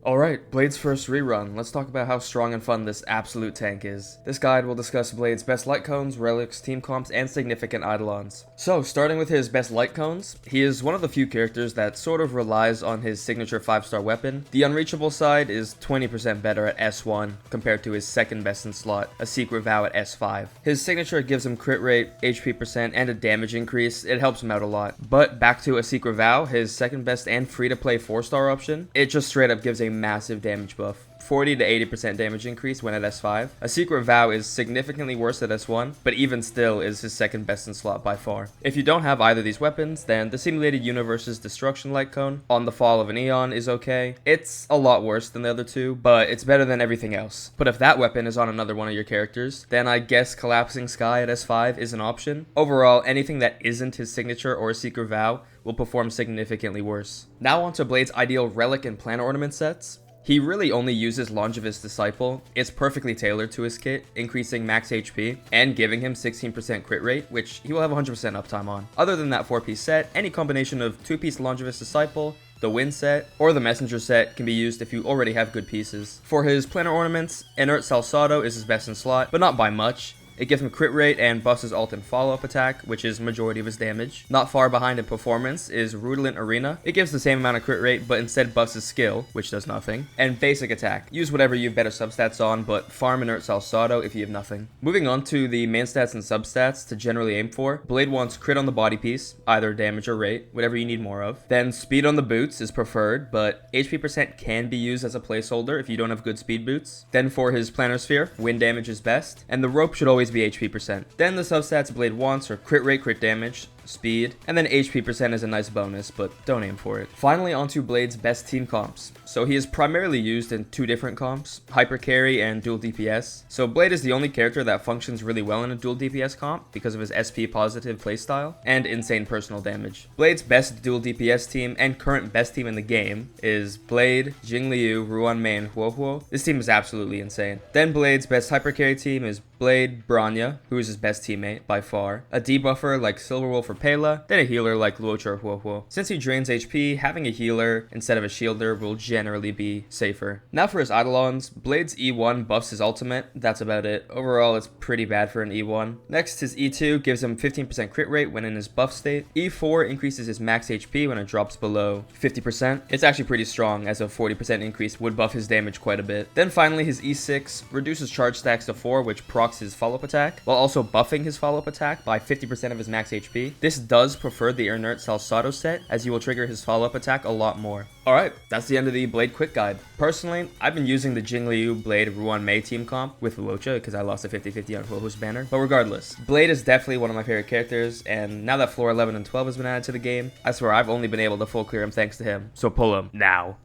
Alright, Blade's first rerun. Let's talk about how strong and fun this absolute tank is. This guide will discuss Blade's best Lightcones, Relics, Teamcomps, and significant Eidolons. So, starting with his best Lightcones, he is one of the few characters that sort of relies on his signature 5-star weapon. The unreachable side is 20% better at S1 compared to his second best in slot, a Secret Vow at S5. His signature gives him crit rate, HP percent, and a damage increase. It helps him out a lot. But back to a Secret Vow, his second best and free-to-play 4-star option, it just straight up gives a massive damage buff. 40 to 80% damage increase when at S5. A Secret Vow is significantly worse at S1, but even still is his second best in slot by far. If you don't have either of these weapons, then the Simulated Universe's Destruction Lightcone on the Fall of an Eon is okay. It's a lot worse than the other two, but it's better than everything else. But if that weapon is on another one of your characters, then I guess Collapsing Sky at S5 is an option. Overall, anything that isn't his signature or Secret Vow will perform significantly worse. Now onto Blade's ideal Relic and Planar Ornament sets. He really only uses Longevous Disciple. It's perfectly tailored to his kit, increasing max HP and giving him 16% crit rate, which he will have 100% uptime on. Other than that 4-piece set, any combination of 2-piece Longevous Disciple, the Wind set, or the Messenger set can be used if you already have good pieces. For his Planar Ornaments, Inert Salsado is his best in slot, but not by much. It gives him crit rate and buffs his ult and follow-up attack, which is majority of his damage. Not far behind in performance is Rudolent Arena. It gives the same amount of crit rate, but instead buffs his skill, which does nothing. And basic attack. Use whatever you have better substats on, but farm Inert Salsado if you have nothing. Moving on to the Mainstats and Substats to generally aim for. Blade wants crit on the body piece, either damage or rate, whatever you need more of. Then speed on the boots is preferred, but HP percent can be used as a placeholder if you don't have good speed boots. Then for his Planar Sphere, wind damage is best, and the rope should always be HP percent. Then the substats Blade wants are crit rate, crit damage, speed, and then HP percent is a nice bonus, but don't aim for it. Finally, onto Blade's best team comps. So he is primarily used in two different comps, Hyper Carry and Dual DPS. So Blade is the only character that functions really well in a Dual DPS comp because of his SP positive playstyle and insane personal damage. Blade's best Dual DPS team and current best team in the game is Blade, Jingliu, Ruan Mei, and Huohuo. This team is absolutely insane. Then Blade's best Hyper Carry team is Blade, Bronya, who is his best teammate by far, a debuffer like Silverwolf or Pela, then a healer like Luocha or Huohuo. Since he drains HP, having a healer instead of a shielder will generally be safer. Now for his Eidolons, Blade's E1 buffs his ultimate, that's about it. Overall, it's pretty bad for an E1. Next, his E2 gives him 15% crit rate when in his buff state. E4 increases his max HP when it drops below 50%. It's actually pretty strong, as a 40% increase would buff his damage quite a bit. Then finally, his E6 reduces charge stacks to 4, which procs his follow-up attack, while also buffing his follow-up attack by 50% of his max HP. This does prefer the Inert Salsado set, as you will trigger his follow-up attack a lot more. Alright, that's the end of the Blade quick guide. Personally, I've been using the Jingliu, Blade, Ruan Mei team comp with Luocha because I lost a 50-50 on Huohuo's banner. But regardless, Blade is definitely one of my favorite characters, and now that floor 11 and 12 has been added to the game, I swear I've only been able to full clear him thanks to him. So pull him now.